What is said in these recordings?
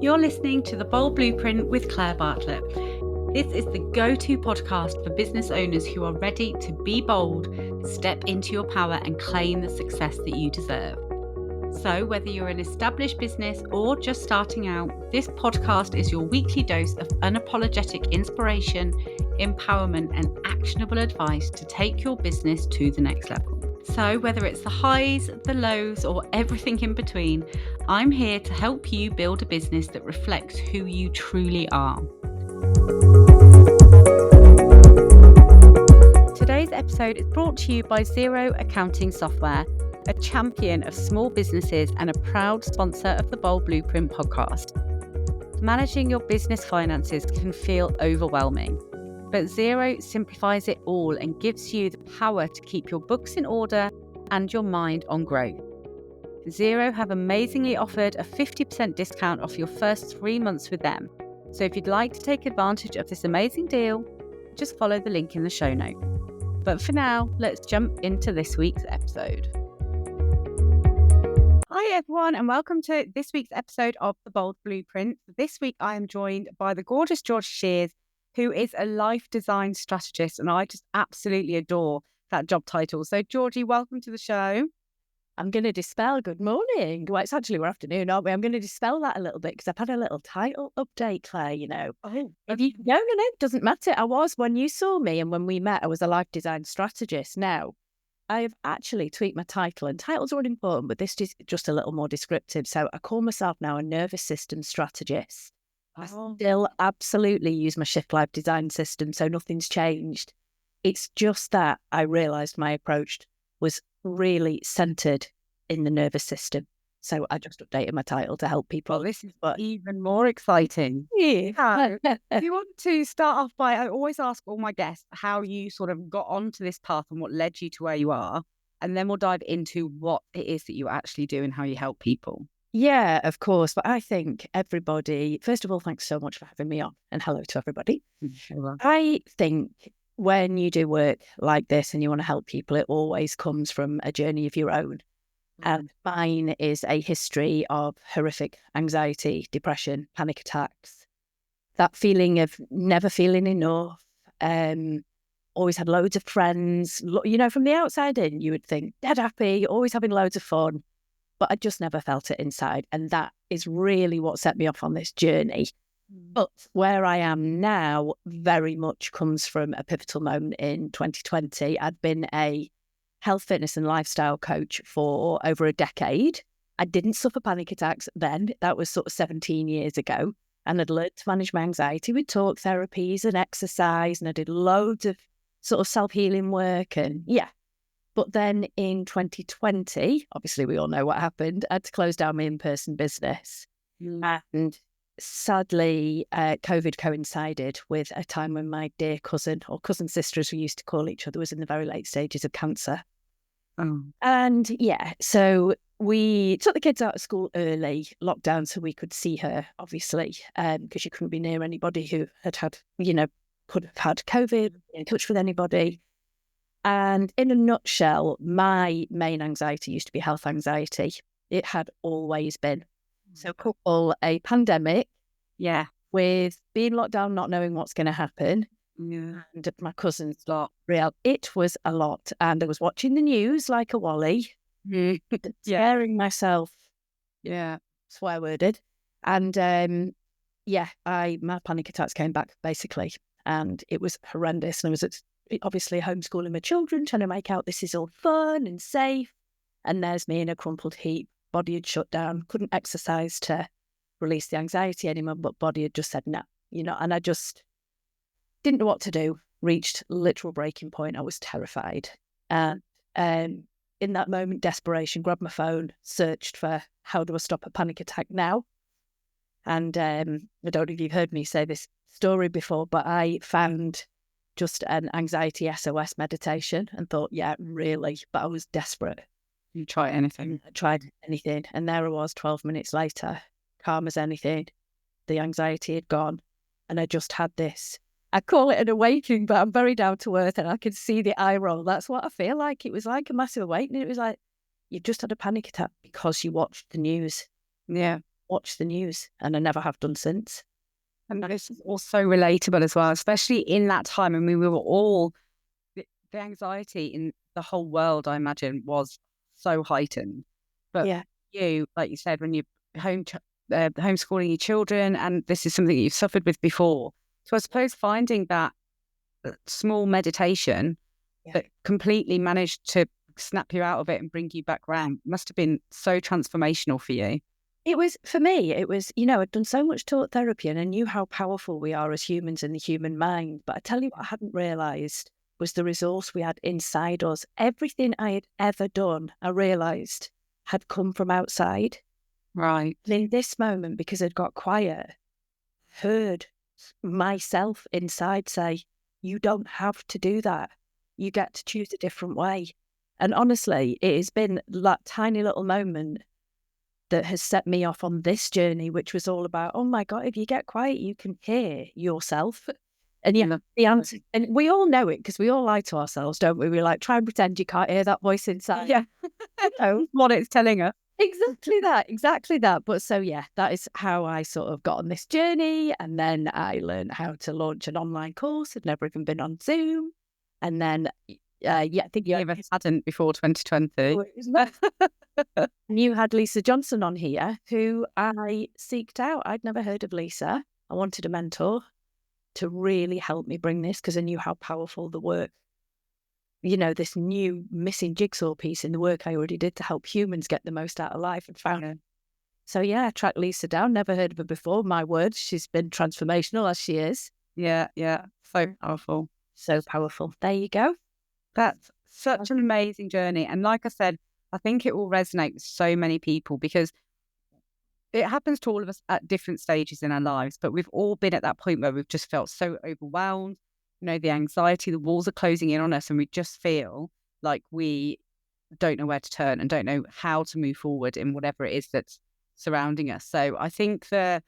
You're listening to The Bold Blueprint with Claire Bartlett. This is the go-to podcast for business owners who are ready to be bold, step into your power and claim the success that you deserve. So whether you're an established business or just starting out, this podcast is your weekly dose of unapologetic inspiration, empowerment and actionable advice to take your business to the next level. So whether it's the highs, the lows, or everything in between, I'm here to help you build a business that reflects who you truly are. Today's episode is brought to you by Xero Accounting Software, a champion of small businesses and a proud sponsor of the Bold Blueprint podcast. Managing your business finances can feel overwhelming, but Xero simplifies it all and gives you the power to keep your books in order and your mind on growth. Xero have amazingly offered a 50% discount off your first 3 months with them. So if you'd like to take advantage of this amazing deal, just follow the link in the show note. But for now, let's jump into this week's episode. Hi everyone, and welcome to this week's episode of The Bold Blueprint. This week I am joined by the gorgeous Georgia Shears, who is a life design strategist, and I just absolutely adore that job title. So Georgie, welcome to the show. I'm going to dispel good morning. Well, it's actually we're afternoon, aren't we? I'm going to dispel that a little bit because I've had a little title update, Claire, you know. Oh, If you no, it doesn't matter. I was, when you saw me and when we met, I was a life design strategist. Now, I have actually tweaked my title, and titles are important, but this is just a little more descriptive. So I call myself now a nervous system strategist. I still absolutely use my Shift Life design system, so nothing's changed. It's just that I realised my approach was really centred in the nervous system. So I just updated my title to help people. Well, this is even more exciting. Yeah. If you want to start off by, I always ask all my guests how you sort of got onto this path and what led you to where you are. And then we'll dive into what it is that you actually do and how you help people. Yeah, of course. But I think everybody, first of all, thanks so much for having me on, and hello to everybody. I think when you do work like this and you want to help people, it always comes from a journey of your own. And mine is a history of horrific anxiety, depression, panic attacks, that feeling of never feeling enough, always had loads of friends. You know, from the outside in, you would think dead happy, always having loads of fun. But I just never felt it inside. And that is really what set me off on this journey. But where I am now very much comes from a pivotal moment in 2020. I'd been a health, fitness and lifestyle coach for over a decade. I didn't suffer panic attacks then. That was sort of 17 years ago. And I'd learned to manage my anxiety with talk therapies and exercise. And I did loads of sort of self-healing work and But then in 2020, obviously we all know what happened. I had to close down my in-person business. And sadly, COVID coincided with a time when my dear cousin, or cousin sister as we used to call each other, was in the very late stages of cancer. And so we took the kids out of school early, lockdown, so we could see her, obviously, because you couldn't be near anybody who had, could have had COVID, in touch with anybody. And in a nutshell, my main anxiety used to be health anxiety. It had always been. So couple a pandemic with being locked down, not knowing what's going to happen. And my cousin's real. It was a lot. And I was watching the news like a wally, scaring myself, swear worded. And my panic attacks came back basically. And it was horrendous. And I was obviously homeschooling my children, trying to make out this is all fun and safe. And there's me in a crumpled heap. Body had shut down, couldn't exercise to release the anxiety anymore, but body had just said no, and I just didn't know what to do. Reached literal breaking point. I was terrified. And in that moment, desperation, grabbed my phone, searched for how do I stop a panic attack now? And I don't know if you've heard me say this story before, but I found just an anxiety SOS meditation and thought, really, but I was desperate. You try anything? I tried anything. And there I was 12 minutes later, calm as anything. The anxiety had gone. And I just had this, I call it an awakening, but I'm very down to earth and I can see the eye roll. That's what I feel like. It was like a massive awakening. It was like, you've just had a panic attack because you watched the news. watch the news, and I never have done since. And this is also relatable as well, especially in that time. I mean, we were all, the anxiety in the whole world, I imagine, was so heightened. But Yeah. you, like you said, when you're homeschooling your children, and this is something that you've suffered with before. So I suppose finding that small meditation that completely managed to snap you out of it and bring you back round must have been so transformational for you. It was, for me, it was, I'd done so much talk therapy and I knew how powerful we are as humans in the human mind. But I tell you what I hadn't realised was the resource we had inside us. Everything I had ever done, I realised, had come from outside. Right. And in this moment, because I'd got quiet, heard myself inside say, you don't have to do that. You get to choose a different way. And honestly, it has been that tiny little moment that has set me off on this journey, which was all about, oh my God, if you get quiet, you can hear yourself. And the answer, and we all know it because we all lie to ourselves, don't we? We like, try and pretend you can't hear that voice inside. Yeah. What it's telling us. Exactly that. But so, that is how I sort of got on this journey. And then I learned how to launch an online course. I'd never even been on Zoom. And then, I think you ever hadn't before 2020. You had Lisa Johnson on here, who I seeked out. I'd never heard of Lisa. I wanted a mentor to really help me bring this because I knew how powerful the work, this new missing jigsaw piece in the work I already did to help humans get the most out of life, and found her. So I tracked Lisa down, never heard of her before. My word, she's been transformational as she is. Yeah. So powerful. So powerful. There you go. That's such an amazing journey. And like I said, I think it will resonate with so many people because it happens to all of us at different stages in our lives, but we've all been at that point where we've just felt so overwhelmed. The anxiety, the walls are closing in on us, and we just feel like we don't know where to turn and don't know how to move forward in whatever it is that's surrounding us. So I think I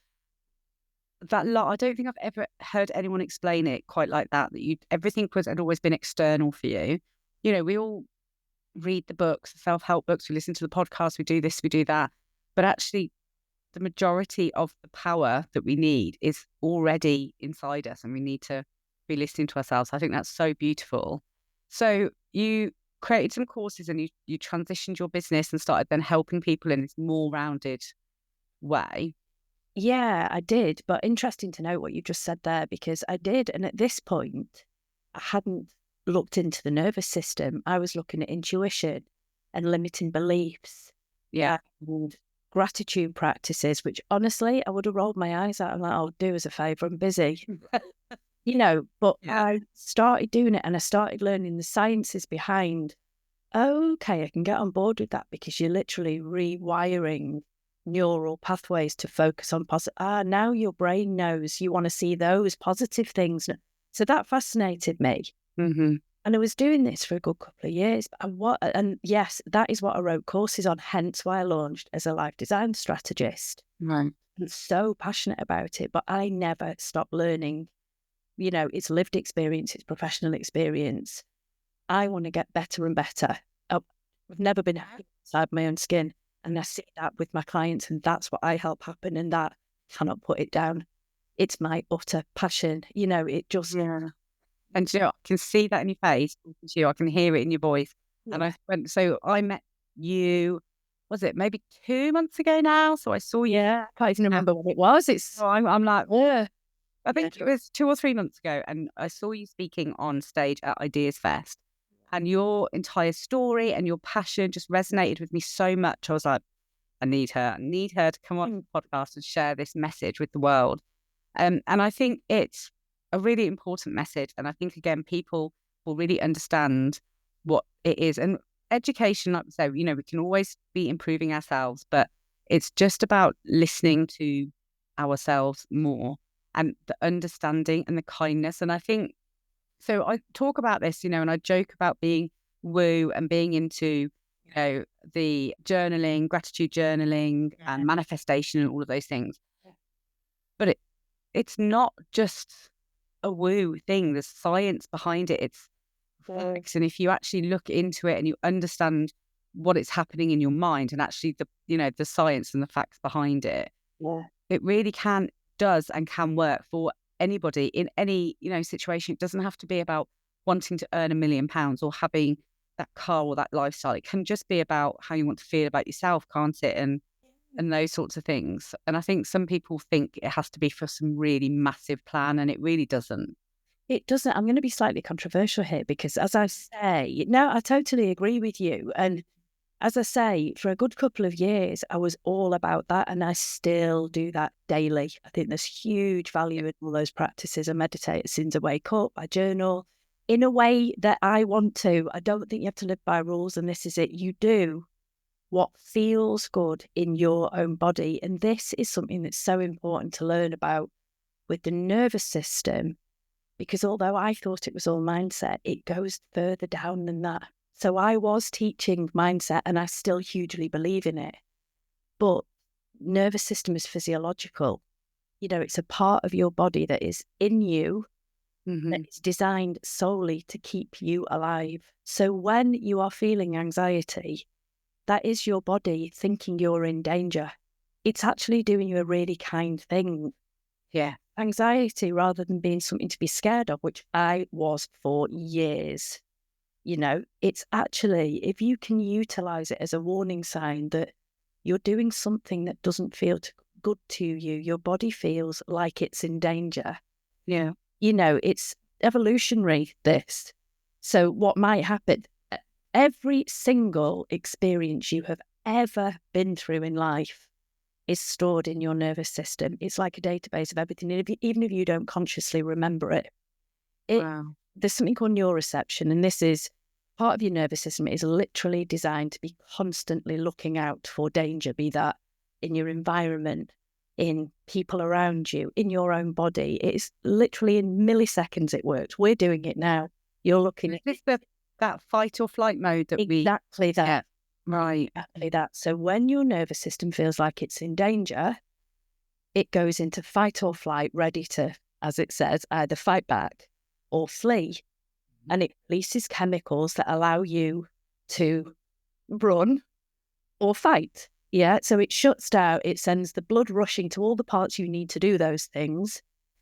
don't think I've ever heard anyone explain it quite like that, everything had always been external for you. We all read the books, the self-help books, we listen to the podcast, we do this, we do that. But actually, the majority of the power that we need is already inside us, and we need to be listening to ourselves. I think that's so beautiful. So you created some courses and you transitioned your business and started then helping people in this more rounded way. Yeah, I did. But interesting to know what you just said there, because I did. And at this point, I hadn't looked into the nervous system. I was looking at intuition and limiting beliefs. Yeah. And gratitude practices, which honestly, I would have rolled my eyes out. I'm like, I'll do us a favour, I'm busy. But I started doing it and I started learning the sciences behind, okay, I can get on board with that, because you're literally rewiring neural pathways to focus on positive. Now your brain knows you want to see those positive things. So that fascinated me. Mm-hmm. And I was doing this for a good couple of years. And yes, that is what I wrote courses on, hence why I launched as a life design strategist. Right. I'm so passionate about it, but I never stopped learning. It's lived experience, it's professional experience. I want to get better and better. I've never been happy inside my own skin. And I see that with my clients, and that's what I help happen. And that cannot put it down. It's my utter passion. It just... Yeah. And I can see that in your face. I can hear it in your voice. Yeah. And I met you, was it maybe 2 months ago now? So I saw you. Yeah, I can't even remember what it was. I'm like, yeah. I think it was 2 or 3 months ago, and I saw you speaking on stage at Ideas Fest, and your entire story and your passion just resonated with me so much. I was like, I need her to come on the podcast and share this message with the world. And I think it's a really important message. And I think, again, people will really understand what it is. And education, like we say, we can always be improving ourselves, but it's just about listening to ourselves more, and the understanding and the kindness. And I think, so I talk about this, and I joke about being woo and being into, the journaling, gratitude journaling and manifestation and all of those things. But it's not just a woo thing. There's science behind it. It's facts. And if you actually look into it and you understand what is happening in your mind and actually the science and the facts behind it, It really does and can work for anybody in any, situation. It doesn't have to be about wanting to earn £1 million or having that car or that lifestyle. It can just be about how you want to feel about yourself, can't it? And those sorts of things. And I think some people think it has to be for some really massive plan, and it really doesn't. It doesn't. I'm going to be slightly controversial here because, as I say, no, I totally agree with you. And as I say, for a good couple of years, I was all about that, and I still do that daily. I think there's huge value in all those practices. I meditate as soon as I wake up. I journal in a way that I want to. I don't think you have to live by rules, and this is it. You do what feels good in your own body. And this is something that's so important to learn about with the nervous system, because although I thought it was all mindset, it goes further down than that. So I was teaching mindset and I still hugely believe in it. But nervous system is physiological. It's a part of your body that is in you, that is designed solely to keep you alive. So when you are feeling anxiety, that is your body thinking you're in danger. It's actually doing you a really kind thing. Yeah. Anxiety, rather than being something to be scared of, which I was for years, it's actually, if you can utilize it as a warning sign that you're doing something that doesn't feel good to you, your body feels like it's in danger. Yeah. It's evolutionary, this. So what might happen, every single experience you have ever been through in life is stored in your nervous system. It's like a database of everything. And even if you don't consciously remember it, wow. There's something called neuroception. And this is part of your nervous system. It is literally designed to be constantly looking out for danger, be that in your environment, in people around you, in your own body. It is literally in milliseconds it works. We're doing it now. You're looking at that fight or flight mode that exactly that. Yeah. Right. Exactly that. So when your nervous system feels like it's in danger, it goes into fight or flight, ready to, as it says, either fight back or flee. And it releases chemicals that allow you to run or fight. Yeah. So it shuts down, it sends the blood rushing to all the parts you need to do those things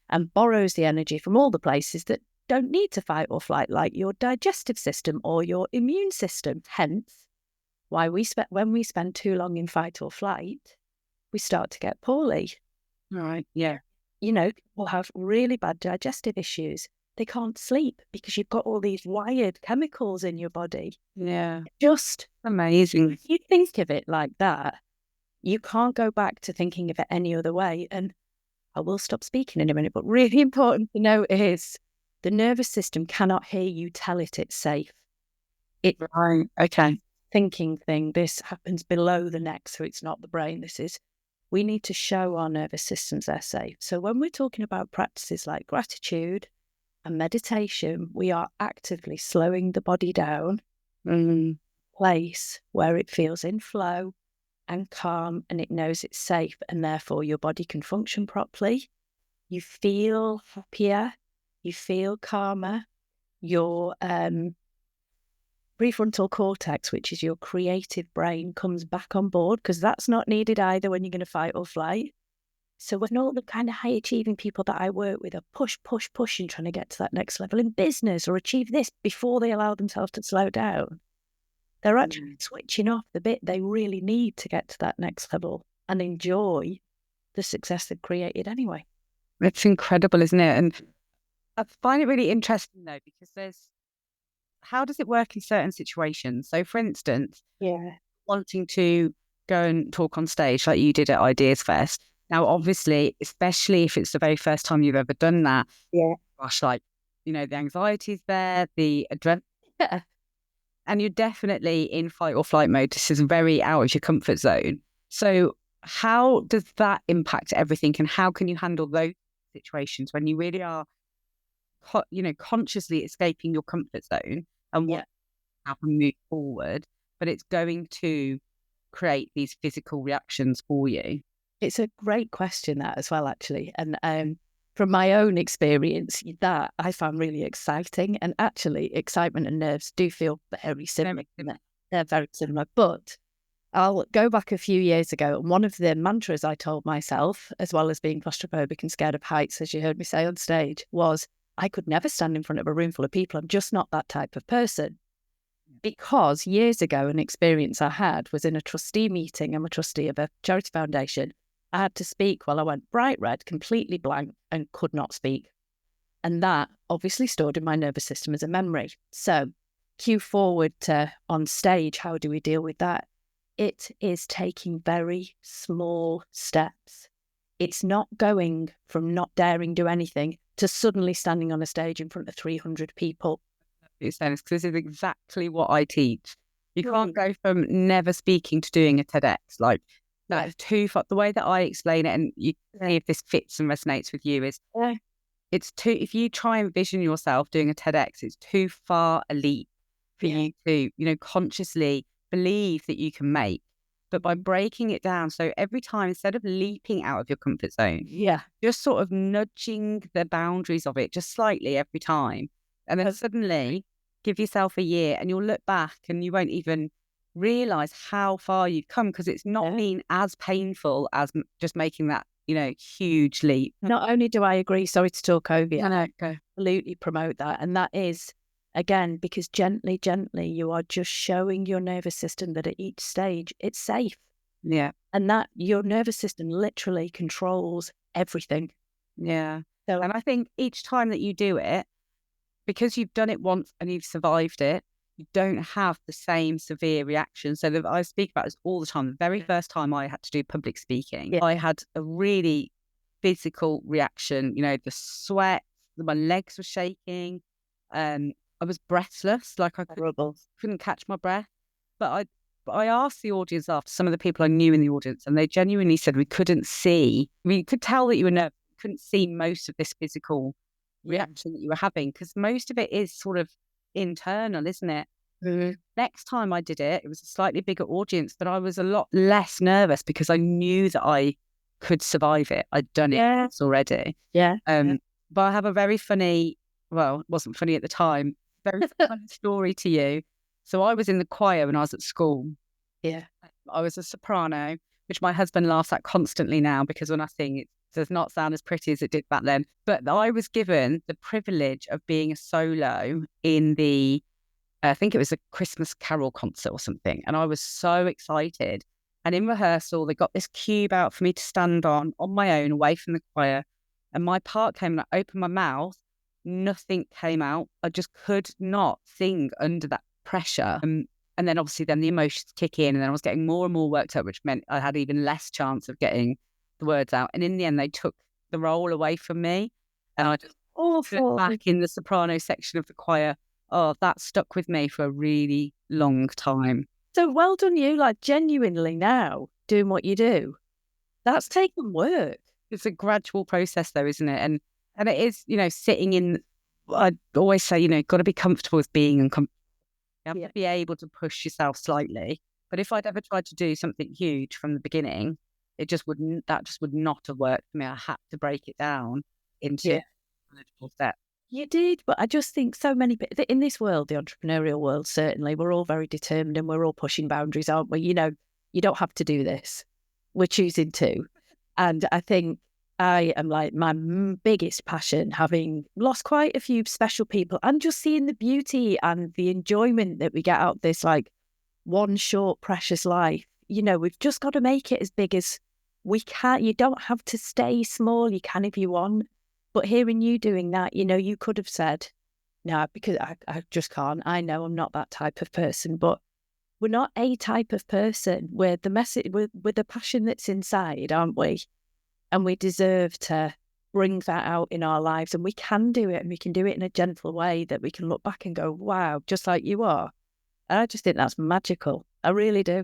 and borrows the energy from all the places that don't need to fight or flight, like your digestive system or your immune system. Hence, why when we spend too long in fight or flight, we start to get poorly. Right. Yeah. People have really bad digestive issues. They can't sleep because you've got all these wired chemicals in your body. Yeah. Just amazing. If you think of it like that, you can't go back to thinking of it any other way. And I will stop speaking in a minute, but really important to know is the nervous system cannot hear you tell it it's safe. Right. Okay. Thinking thing. This happens below the neck, so it's not the brain. We need to show our nervous systems they're safe. So when we're talking about practices like gratitude and meditation, we are actively slowing the body down, place where it feels in flow and calm, and it knows it's safe, and therefore your body can function properly. You feel happier, you feel calmer. Your prefrontal cortex, which is your creative brain, comes back on board, because that's not needed either when you're going to fight or flight. So when all the kind of high achieving people that I work with are pushing, trying to get to that next level in business or achieve this before they allow themselves to slow down, they're actually switching off the bit they really need to get to that next level and enjoy the success they've created anyway. It's incredible, isn't it? And I find it really interesting though, because how does it work in certain situations? So for instance, wanting to go and talk on stage like you did at Ideas Fest. Now, obviously, especially if it's the very first time you've ever done that, gosh, the anxiety's there, the adrenaline, and you're definitely in fight or flight mode. This is very out of your comfort zone. So how does that impact everything, and how can you handle those situations when you really are, consciously escaping your comfort zone and what happen move forward, but it's going to create these physical reactions for you? It's a great question, that as well, actually. And from my own experience, that I found really exciting. And actually, excitement and nerves do feel very similar. They're very similar. But I'll go back a few years ago, and one of the mantras I told myself, as well as being claustrophobic and scared of heights, as you heard me say on stage, was I could never stand in front of a room full of people. I'm just not that type of person. Because years ago, an experience I had was in a trustee meeting. I'm a trustee of a charity foundation. I had to speak while I went bright red, completely blank, and could not speak. And that obviously stored in my nervous system as a memory. So cue forward to on stage, how do we deal with that? It is taking very small steps. It's not going from not daring do anything to suddenly standing on a stage in front of 300 people. It's because this is exactly what I teach. You can't go from never speaking to doing a TEDx. Like, that's too far. The way that I explain it, and you see if this fits and resonates with you, is it's too, if you try and vision yourself doing a TEDx, it's too far a leap for you to, consciously believe that you can make. But by breaking it down, so every time, instead of leaping out of your comfort zone, just sort of nudging the boundaries of it just slightly every time. And then suddenly give yourself a year and you'll look back and you won't even realize how far you've come, because it's not been as painful as just making that, huge leap. Not only do I agree, sorry to talk over you, I absolutely promote that. And that is, again, because gently, you are just showing your nervous system that at each stage it's safe. Yeah. And that your nervous system literally controls everything. Yeah. So, and I think each time that you do it, because you've done it once and you've survived it, you don't have the same severe reaction. So I speak about this all the time. The very first time I had to do public speaking, I had a really physical reaction. The sweat, my legs were shaking. I was breathless, like I couldn't catch my breath. But I asked the audience after, some of the people I knew in the audience, and they genuinely said we couldn't see. You could tell that you were nervous. Couldn't see most of this physical reaction that you were having, because most of it is sort of internal, isn't it? Next time I did it, it was a slightly bigger audience, but I was a lot less nervous because I knew that I could survive it. I'd done it once already. But I have a very funny, well, it wasn't funny at the time, very funny story to you. So I was in the choir when I was at school. I was a soprano, which my husband laughs at constantly now, because when I sing, it does not sound as pretty as it did back then. But I was given the privilege of being a solo in the, I think it was a Christmas Carol concert or something. And I was so excited. And in rehearsal, they got this cube out for me to stand on my own, away from the choir. And my part came and I opened my mouth. Nothing came out. I just could not sing under that pressure. And then obviously then the emotions kick in, and then I was getting more and more worked up, which meant I had even less chance of getting the words out. And in the end, they took the role away from me. And I just stood back in the soprano section of the choir. Oh, that stuck with me for a really long time. So well done you, like genuinely now doing what you do. That's taken work. It's a gradual process though, isn't it? And it is, sitting in, I always say, got to be comfortable with being uncomfortable. You have to be able to push yourself slightly. But if I'd ever tried to do something huge from the beginning, that just would not have worked for me. I had to break it down into manageable steps. You did, but I just think so many people in this world, the entrepreneurial world, certainly, we're all very determined and we're all pushing boundaries, aren't we? You don't have to do this. We're choosing to. And I think I am like my biggest passion, having lost quite a few special people, and just seeing the beauty and the enjoyment that we get out of this, like one short, precious life. We've just got to make it as big as we can. You don't have to stay small. You can if you want. But hearing you doing that, you could have said, no, because I just can't. I know I'm not that type of person, but we're not a type of person. We're the message, we're the passion that's inside, aren't we? And we deserve to bring that out in our lives, and we can do it, and we can do it in a gentle way that we can look back and go, wow, just like you are. And I just think that's magical. I really do.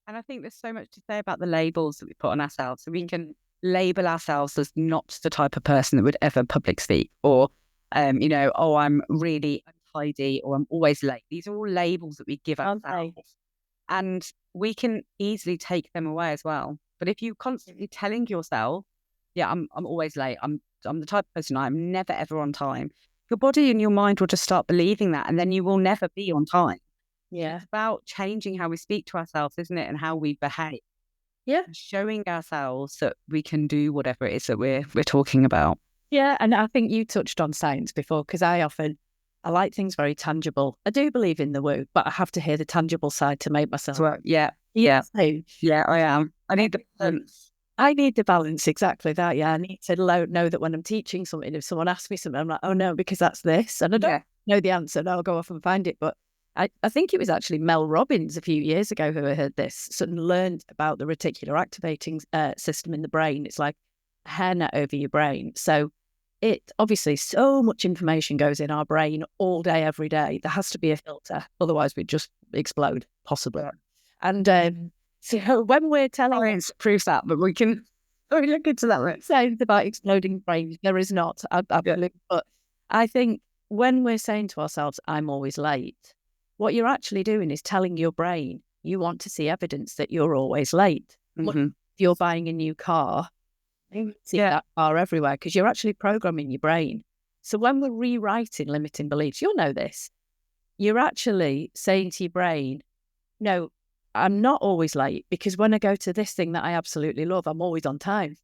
And I think there's so much to say about the labels that we put on ourselves. So we can label ourselves as not the type of person that would ever public speak, or, oh, I'm really untidy, or I'm always late. These are all labels that we give ourselves. And we can easily take them away as well. But if you're constantly telling yourself, I'm always late, I'm the type of person, I'm never ever on time, your body and your mind will just start believing that, and then you will never be on time. Yeah. It's about changing how we speak to ourselves, isn't it? And how we behave. Yeah. Showing ourselves that we can do whatever it is that we're talking about. Yeah. And I think you touched on science before, because I like things very tangible. I do believe in the woo, but I have to hear the tangible side to make myself. So, yeah. Yeah. Yeah, I am. I need the balance. I need the balance, exactly that. Yeah, I need to know that when I'm teaching something, if someone asks me something, I'm like, oh no, because that's this. And I don't know the answer, and I'll go off and find it. But I think it was actually Mel Robbins a few years ago who I heard this, sort of learned about the reticular activating system in the brain. It's like a hairnet over your brain. So it obviously, so much information goes in our brain all day, every day. There has to be a filter. Otherwise, we'd just explode, possibly. And so when we're telling... Science proves that, but we can look into that. Right? Sounds about exploding brains. There is not. But I think when we're saying to ourselves, I'm always late, what you're actually doing is telling your brain you want to see evidence that you're always late. If you're buying a new car, you see that car everywhere, because you're actually programming your brain. So when we're rewriting limiting beliefs, you'll know this. You're actually saying to your brain, no, I'm not always late, because when I go to this thing that I absolutely love, I'm always on time.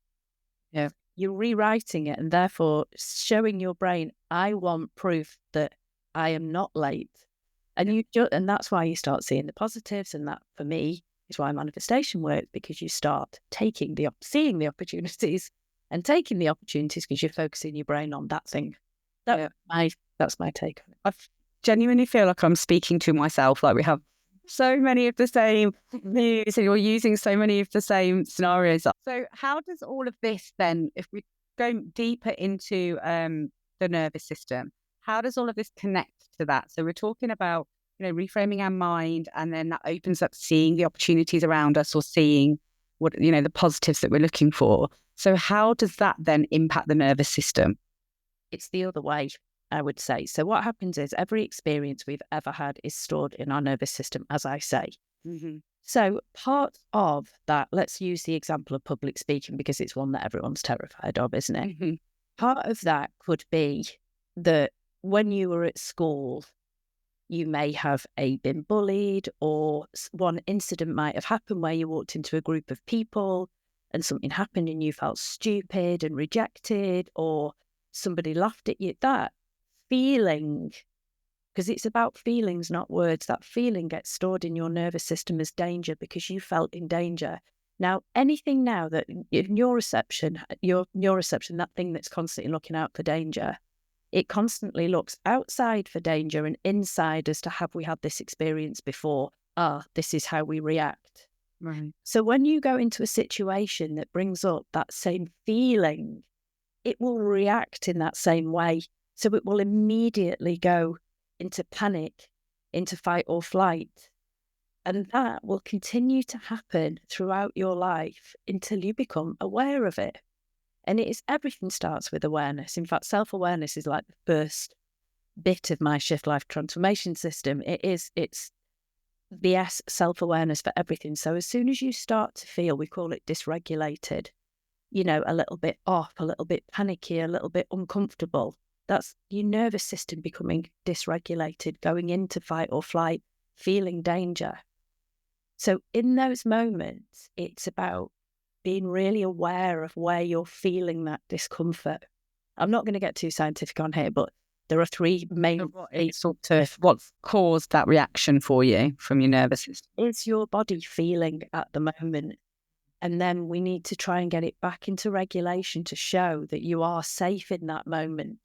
Yeah. You're rewriting it, and therefore showing your brain, I want proof that I am not late. And and that's why you start seeing the positives. And that, for me, is why manifestation works, because you start seeing the opportunities and taking the opportunities, because you're focusing your brain on that thing. That's my take on it. I genuinely feel like I'm speaking to myself, like we have so many of the same views, and you're using so many of the same scenarios. So how does all of this then, if we go deeper into the nervous system, how does all of this connect to that? So we're talking about, reframing our mind, and then that opens up seeing the opportunities around us, or seeing what, the positives that we're looking for. So how does that then impact the nervous system? It's the other way, I would say. So what happens is every experience we've ever had is stored in our nervous system, as I say. So part of that, let's use the example of public speaking, because it's one that everyone's terrified of, isn't it? Part of that could be that when you were at school, you may have been bullied, or one incident might have happened where you walked into a group of people and something happened and you felt stupid and rejected, or somebody laughed at you. That feeling, because it's about feelings, not words, that feeling gets stored in your nervous system as danger, because you felt in danger. Now, anything now that in your neuroception, that thing that's constantly looking out for danger, it constantly looks outside for danger and inside as to, have we had this experience before? This is how we react. Right. So when you go into a situation that brings up that same feeling, it will react in that same way. So it will immediately go into panic, into fight or flight. And that will continue to happen throughout your life until you become aware of it. And everything starts with awareness. In fact, self-awareness is like the first bit of my Shift Life transformation system. It's BS self-awareness for everything. So as soon as you start to feel, we call it dysregulated, a little bit off, a little bit panicky, a little bit uncomfortable, that's your nervous system becoming dysregulated, going into fight or flight, feeling danger. So in those moments, it's about being really aware of where you're feeling that discomfort. I'm not going to get too scientific on here, but there are three main... What's caused that reaction for you from your nervous system? It's your body feeling at the moment. And then we need to try and get it back into regulation to show that you are safe in that moment.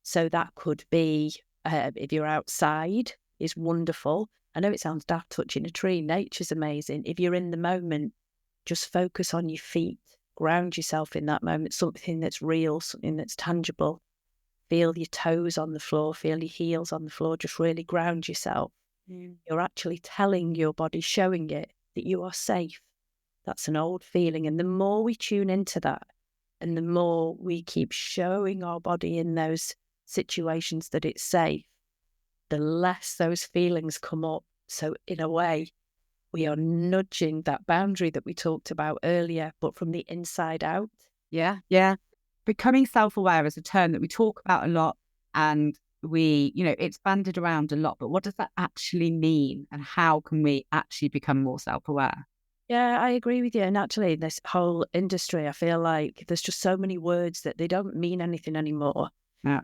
So that could be, if you're outside, is wonderful. I know it sounds daft touching a tree. Nature's amazing. If you're in the moment, just focus on your feet. Ground yourself in that moment. Something that's real, something that's tangible. Feel your toes on the floor. Feel your heels on the floor. Just really ground yourself. You're actually telling your body, showing it that you are safe. That's an old feeling. And the more we tune into that, and the more we keep showing our body in those situations that it's safe, the less those feelings come up. So in a way, we are nudging that boundary that we talked about earlier, but from the inside out. Yeah. Becoming self-aware is a term that we talk about a lot, and it's banded around a lot, but what does that actually mean? And how can we actually become more self-aware? Yeah, I agree with you. And actually, this whole industry, I feel like there's just so many words that they don't mean anything anymore. Yeah.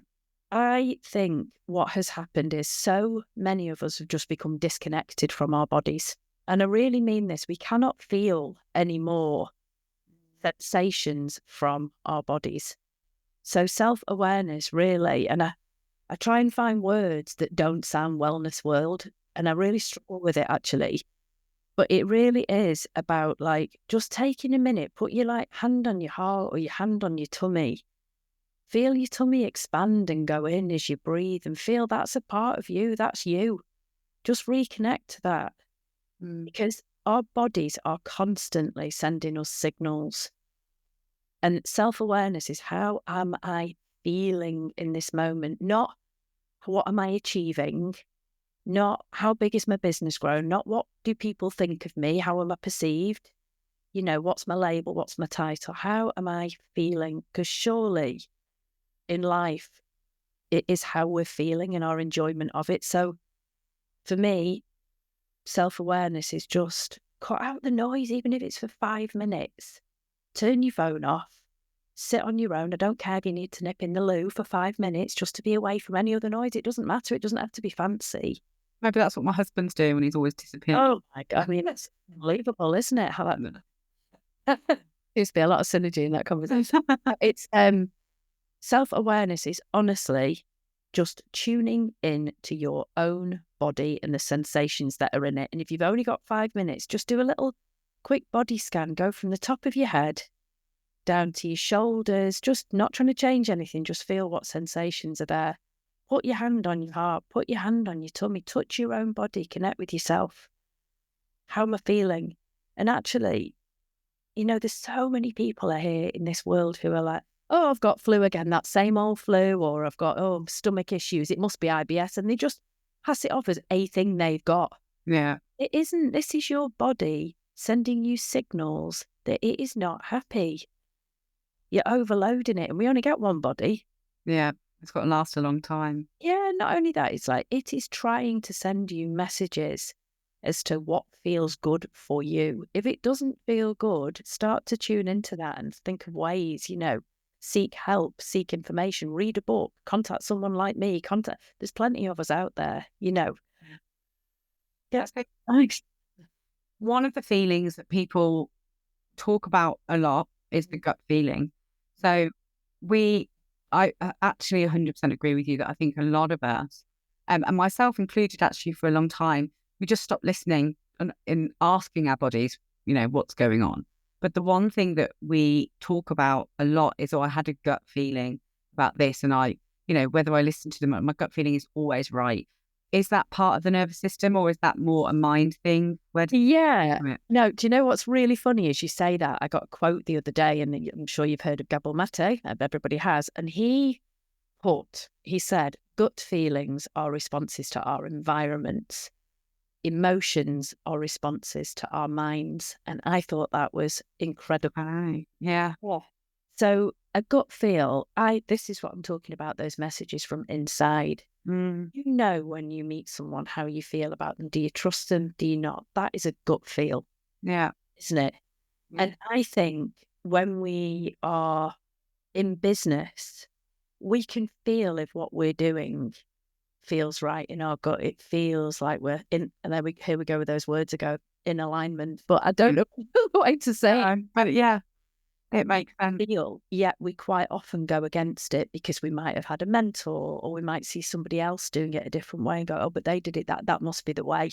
I think what has happened is so many of us have just become disconnected from our bodies. And I really mean this. We cannot feel any more sensations from our bodies. So self-awareness really, and I try and find words that don't sound wellness world. And I really struggle with it actually. But it really is about like just taking a minute, put your like hand on your heart or your hand on your tummy. Feel your tummy expand and go in as you breathe and feel that's a part of you. That's you. Just reconnect to that because our bodies are constantly sending us signals. And self-awareness is how am I feeling in this moment? Not what am I achieving? Not how big is my business grown? Not what do people think of me? How am I perceived? What's my label? What's my title? How am I feeling? Because surely in life, it is how we're feeling and our enjoyment of it. So for me, self-awareness is just cut out the noise, even if it's for 5 minutes. Turn your phone off, sit on your own. I don't care if you need to nip in the loo for 5 minutes just to be away from any other noise. It doesn't matter. It doesn't have to be fancy. Maybe that's what my husband's doing when he's always disappearing. Oh my God. I mean, it's unbelievable, isn't it? How that used to be a lot of synergy in that conversation. It's self-awareness is honestly just tuning in to your own body and the sensations that are in it. And if you've only got 5 minutes, just do a little quick body scan. Go from the top of your head down to your shoulders, just not trying to change anything. Just feel what sensations are there. Put your hand on your heart, put your hand on your tummy, touch your own body, connect with yourself. How am I feeling? And actually, there's so many people out here in this world who are like, oh, I've got flu again, that same old flu, or I've got, stomach issues, it must be IBS. And they just pass it off as a thing they've got. Yeah. It isn't. This is your body sending you signals that it is not happy. You're overloading it. And we only get one body. Yeah. It's got to last a long time. Yeah, not only that, it's like it is trying to send you messages as to what feels good for you. If it doesn't feel good, start to tune into that and think of ways, seek help, seek information, read a book, contact someone like me, there's plenty of us out there, Yeah. Thanks. One of the feelings that people talk about a lot is the gut feeling. So I actually 100% agree with you that I think a lot of us, and myself included actually for a long time, we just stopped listening and in asking our bodies, what's going on. But the one thing that we talk about a lot is, I had a gut feeling about this, and whether I listen to them, my gut feeling is always right. Is that part of the nervous system, or is that more a mind thing? Yeah. No, do you know what's really funny is you say that? I got a quote the other day, and I'm sure you've heard of Gabor Mate, everybody has. And he said, gut feelings are responses to our environments. Emotions are responses to our minds. And I thought that was incredible. Yeah. So a gut feel, this is what I'm talking about, those messages from inside. You know when you meet someone how you feel about them. Do you trust them? Do you not? That is a gut feel. Yeah. Isn't it? Yeah. And I think when we are in business, we can feel if what we're doing feels right in our gut. It feels like we're in, and here we go with those words ago, in alignment. But I don't know what way to say it. But yeah. It makes sense. Yet we quite often go against it because we might have had a mentor, or we might see somebody else doing it a different way and go, oh, but they did it, that must be the way.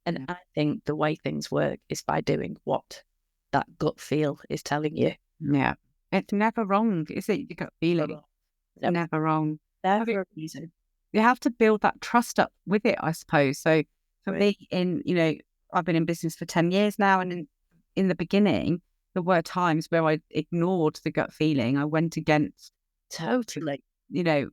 And I think the way things work is by doing what that gut feel is telling you. Yeah. It's never wrong, is it? Your gut feeling. It's never wrong. Never a reason. You have to build that trust up with it, I suppose. So for me, I've been in business for 10 years now, and in the beginning, there were times where I ignored the gut feeling. I went against. Totally. It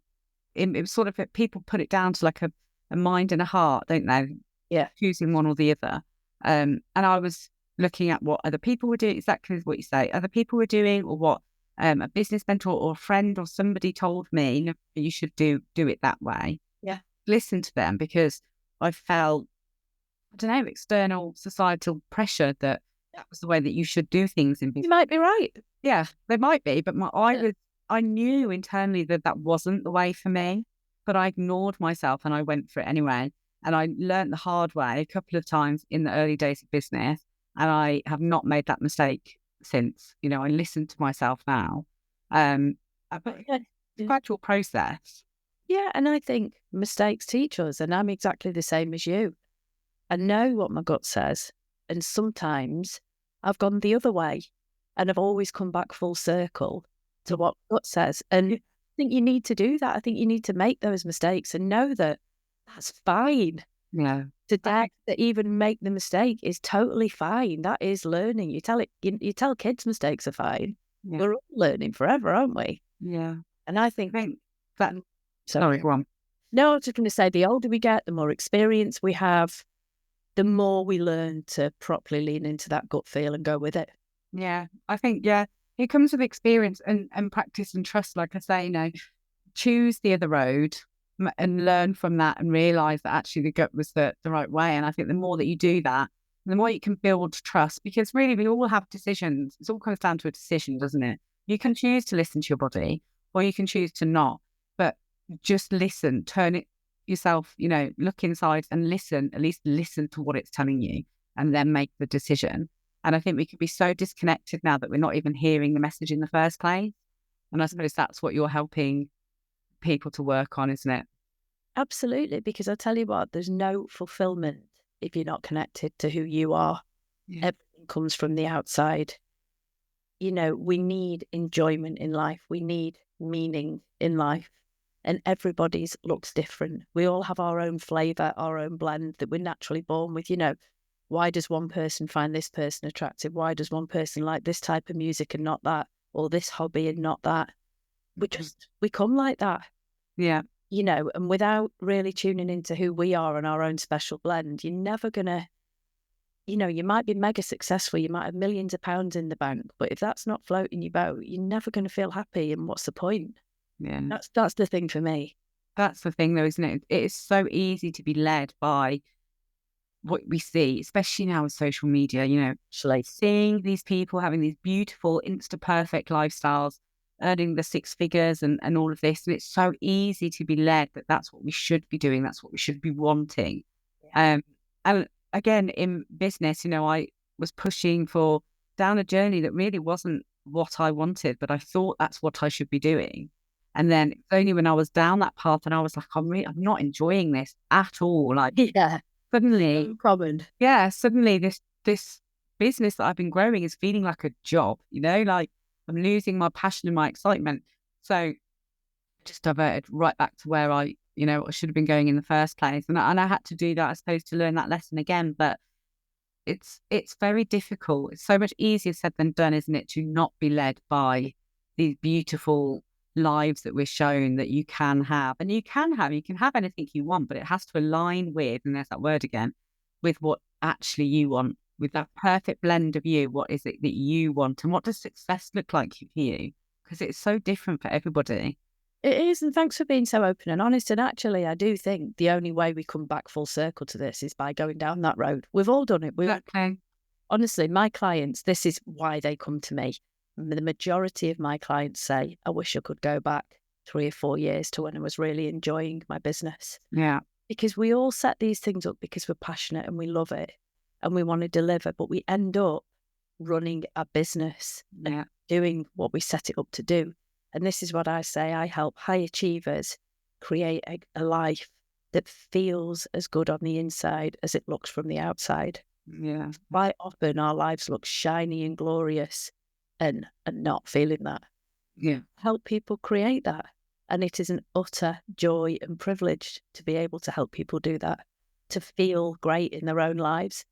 was sort of, people put it down to like a mind and a heart, don't they? Yeah. Choosing one or the other. And I was looking at what other people were doing, exactly what you say, other people were doing, or what a business mentor or a friend or somebody told me, "No, you should do it that way." Yeah. Listen to them, because I felt, I don't know, external societal pressure that was the way that you should do things in business. You might be right. Yeah, they might be, but I knew internally that that wasn't the way for me, but I ignored myself and I went for it anyway. And I learned the hard way a couple of times in the early days of business, and I have not made that mistake since. You know, I listen to myself now. But Yeah. it's a gradual process. Yeah, and I think mistakes teach us, and I'm exactly the same as you. I know what my gut says, and sometimes I've gone the other way, and I've always come back full circle to what gut says. And I think you need to do that. I think you need to make those mistakes and know that that's fine. Yeah. To dare to even make the mistake is totally fine. That is learning. You tell kids mistakes are fine. Yeah. We're all learning forever, aren't we? Yeah. And I think that. Sorry, go on. No, I was just going to say, the older we get, the more experience we have, the more we learn to properly lean into that gut feel and go with it. Yeah, I think, it comes with experience and practice and trust. Like I say, you know, choose the other road and learn from that and realise that actually the gut was the right way. And I think the more that you do that, the more you can build trust, because really we all have decisions. It all comes down to a decision, doesn't it? You can choose to listen to your body or you can choose to not, but just listen, turn it yourself, you know, look inside and listen, at least listen to what it's telling you and then make the decision. And I think we could be so disconnected now that we're not even hearing the message in the first place. And I suppose that's what you're helping people to work on, isn't it? Absolutely, because I tell you what, there's no fulfillment if you're not connected to who you are. Yeah. Everything comes from the outside. You know, we need enjoyment in life. We need meaning in life. And everybody's looks different. We all have our own flavour, our own blend that we're naturally born with. You know, why does one person find this person attractive? Why does one person like this type of music and not that? Or this hobby and not that? We come like that. Yeah. You know, and without really tuning into who we are and our own special blend, you're never going to, you know, you might be mega successful, you might have millions of pounds in the bank, but if that's not floating your boat, you're never going to feel happy. And what's the point? Yeah. That's the thing for me. That's the thing though, isn't it? It is so easy to be led by what we see, especially now with social media, you know, seeing these people having these beautiful, insta perfect lifestyles, earning the six figures and all of this. And it's so easy to be led that that's what we should be doing. That's what we should be wanting. Yeah. And again, in business, you know, I was pushing for down a journey that really wasn't what I wanted, but I thought that's what I should be doing. And then it's only when I was down that path and I was like, I'm not enjoying this at all. Like, Yeah. suddenly, suddenly this business that I've been growing is feeling like a job, you know, like I'm losing my passion and my excitement. So I just diverted right back to where I should have been going in the first place. And I had to do that, I suppose, to learn that lesson again. But it's very difficult. It's so much easier said than done, isn't it, to not be led by these beautiful lives that we're shown that you can have. And you can have anything you want, but it has to align with, and there's that word again, with what actually you want, with that perfect blend of you. What is it that you want? And what does success look like for you? Because it's so different for everybody. It is, and thanks for being so open and honest. And actually, I do think the only way we come back full circle to this is by going down that road. We've all done it. Exactly. Honestly, my clients, this is why they come to me. The majority of my clients say, I wish I could go back 3 or 4 years to when I was really enjoying my business. Yeah. Because we all set these things up because we're passionate and we love it and we want to deliver, but we end up running a business and doing what we set it up to do. And this is what I say. I help high achievers create a life that feels as good on the inside as it looks from the outside. Yeah. Quite often our lives look shiny and glorious and not feeling that. Yeah. Help people create that. And it is an utter joy and privilege to be able to help people do that, to feel great in their own lives.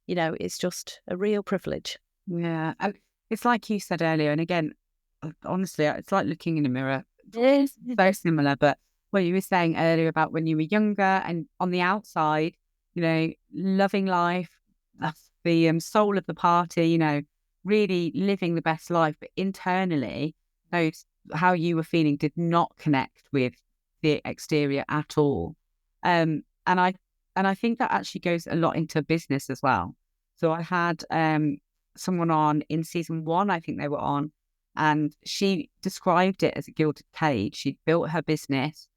You know, it's just a real privilege. Yeah. And it's like you said earlier, and again, honestly, it's like looking in a mirror. Yes. So similar, but what you were saying earlier about when you were younger and on the outside, you know, loving life, that's the soul of the party, you know, really living the best life, but internally those, how you were feeling did not connect with the exterior at all. And I think that actually goes a lot into business as well. So I had someone on in season 1, I think they were on, and she described it as a gilded cage. She'd built her business.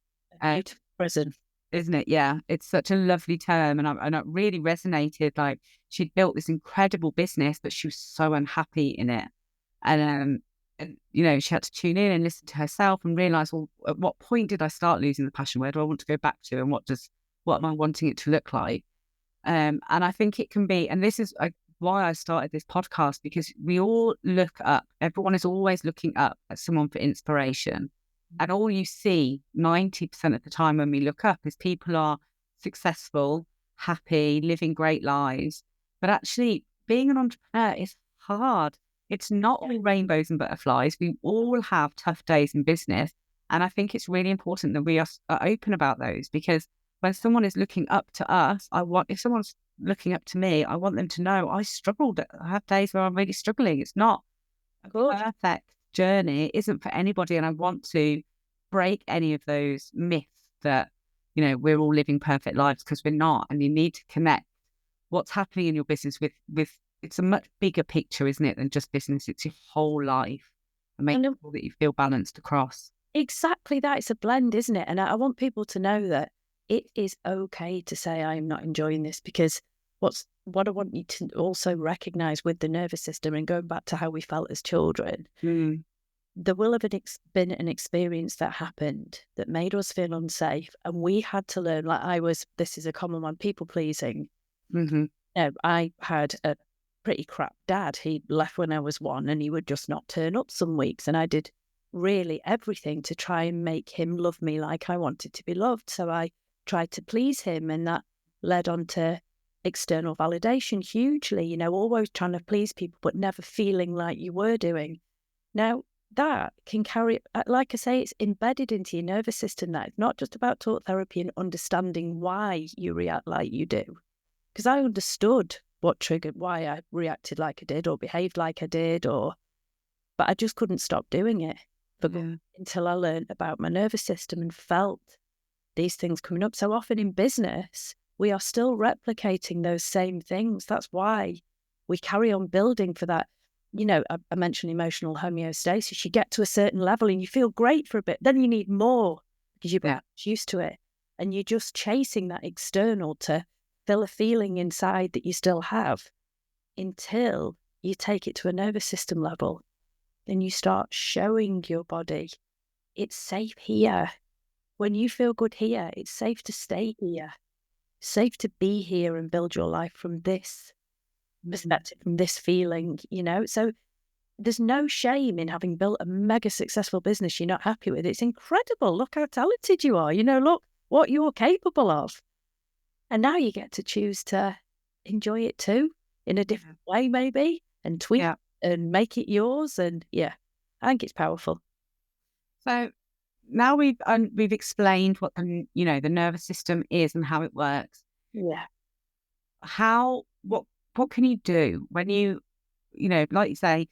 Prison. Isn't it? Yeah, it's such a lovely term, and it really resonated. Like, she'd built this incredible business, but she was so unhappy in it, and she had to tune in and listen to herself and realize, well, at what point did I start losing the passion? Where do I want to go back to, and what am I wanting it to look like? And I think it can be, and this is why I started this podcast, because we all look up. Everyone is always looking up at someone for inspiration. And all you see 90% of the time when we look up is people are successful, happy, living great lives. But actually, being an entrepreneur is hard. It's not all rainbows and butterflies. We all have tough days in business. And I think it's really important that we are open about those, because when someone is looking up to us, if someone's looking up to me, I want them to know I struggled. I have days where I'm really struggling. It's not a perfect journey. It isn't for anybody. And I want to break any of those myths that, we're all living perfect lives, because we're not. And you need to connect what's happening in your business with it's a much bigger picture, isn't it, than just business. It's your whole life, and make sure that you feel balanced across. Exactly that. It's a blend, isn't it? And I want people to know that it is okay to say I'm not enjoying this, because what I want you to also recognize with the nervous system, and going back to how we felt as children, there will have been an experience that happened that made us feel unsafe, and we had to learn. This is a common one, people pleasing. I had a pretty crap dad. He left when I was 1, and he would just not turn up some weeks, and I did really everything to try and make him love me like I wanted to be loved. So I tried to please him, and that led on to external validation hugely, always trying to please people, but never feeling like you were doing. Now, that can carry, like I say, it's embedded into your nervous system. That it's not just about talk therapy and understanding why you react like you do. Because I understood what triggered why I reacted like I did or behaved like I did, but I just couldn't stop doing it until I learned about my nervous system and felt these things coming up. So often in business, we are still replicating those same things. That's why we carry on building for that. I mentioned emotional homeostasis. You get to a certain level and you feel great for a bit. Then you need more because you're used to it. And you're just chasing that external to fill a feeling inside that you still have, until you take it to a nervous system level. Then you start showing your body, it's safe here. When you feel good here, it's safe to stay here. Safe to be here and build your life from this perspective, from this feeling, So there's no shame in having built a mega successful business you're not happy with. It's incredible. Look how talented you are. Look what you're capable of. And now you get to choose to enjoy it too, in a different way maybe, and tweak and make it yours. And I think it's powerful. So now we've explained what the nervous system is and how it works. Yeah. What can you do when like you say,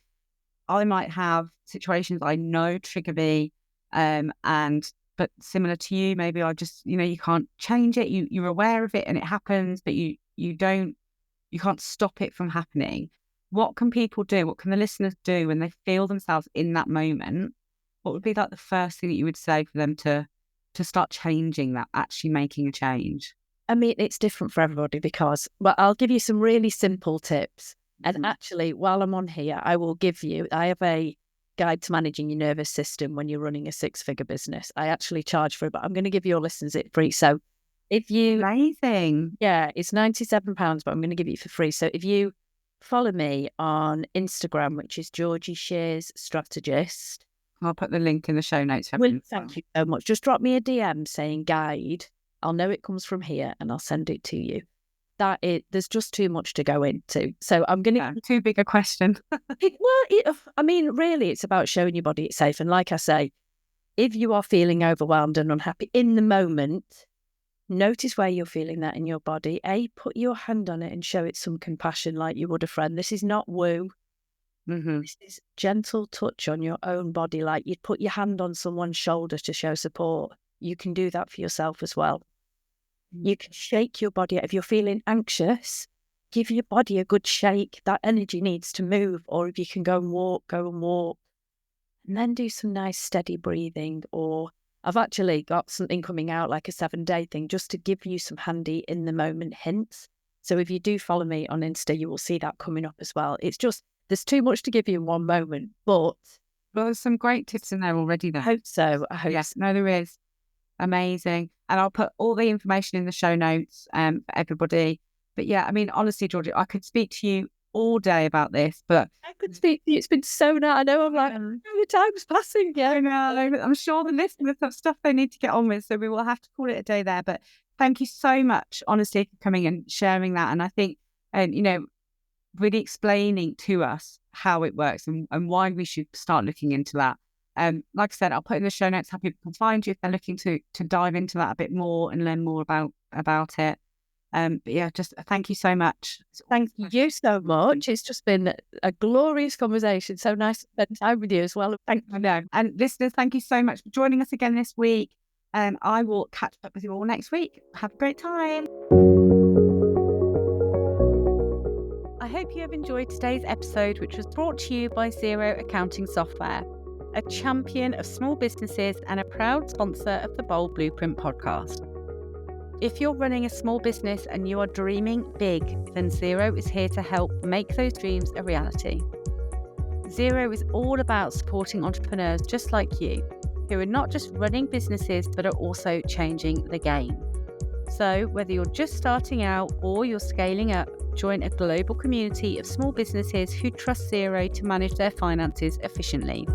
I might have situations I know trigger me, but similar to you, maybe I just, you can't change it. You're aware of it and it happens, but you can't stop it from happening. What can people do? What can the listeners do when they feel themselves in that moment? What would be like the first thing that you would say for them to start changing that, actually making a change? I mean, it's different for everybody because, I'll give you some really simple tips. And actually, while I'm on here, I have a guide to managing your nervous system when you're running a 6-figure business. I actually charge for it, but I'm going to give your listeners it free. So if you... Amazing. Yeah, it's £97, but I'm going to give you it for free. So if you follow me on Instagram, which is Georgia Shears Strategist. I'll put the link in the show notes. Thank you so much. Just drop me a DM saying guide. I'll know it comes from here and I'll send it to you. There's just too much to go into. So I'm going to... too big a question. Really, it's about showing your body it's safe. And like I say, if you are feeling overwhelmed and unhappy in the moment, notice where you're feeling that in your body. Put your hand on it and show it some compassion like you would a friend. This is not woo. This is gentle touch on your own body, like you'd put your hand on someone's shoulder to show support. You can do that for yourself as well. You can shake your body. If you're feeling anxious, give your body a good shake. That energy needs to move. Or if you can go and walk. And then do some nice steady breathing. Or I've actually got something coming out like a 7-day thing just to give you some handy in the moment hints. So if you do follow me on Insta, you will see that coming up as well. It's just, there's too much to give you in one moment, but... Well, there's some great tips in there already, though. I hope so. Yes, no, there is. Amazing. And I'll put all the information in the show notes for everybody. But yeah, I mean, honestly, Georgie, I could speak to you all day about this, but... I could speak to you. It's been so nice. I know I'm like, the time's passing. Yeah, I know. I'm sure the listeners have stuff they need to get on with, so we will have to call it a day there. But thank you so much, honestly, for coming and sharing that. And I think, really explaining to us how it works and why we should start looking into that. Like I said, I'll put in the show notes how people can find you if they're looking to dive into that a bit more and learn more about it. But yeah, just thank you so much. Thank you so much. It's just been a glorious conversation. So nice to spend time with you as well. I know. And listeners, thank you so much for joining us again this week. I will catch up with you all next week. Have a great time. I hope you have enjoyed today's episode, which was brought to you by Xero Accounting Software, a champion of small businesses and a proud sponsor of the Bold Blueprint podcast. If you're running a small business and you are dreaming big, then Xero is here to help make those dreams a reality. Xero is all about supporting entrepreneurs just like you, who are not just running businesses, but are also changing the game. So whether you're just starting out or you're scaling up, join a global community of small businesses who trust Xero to manage their finances efficiently.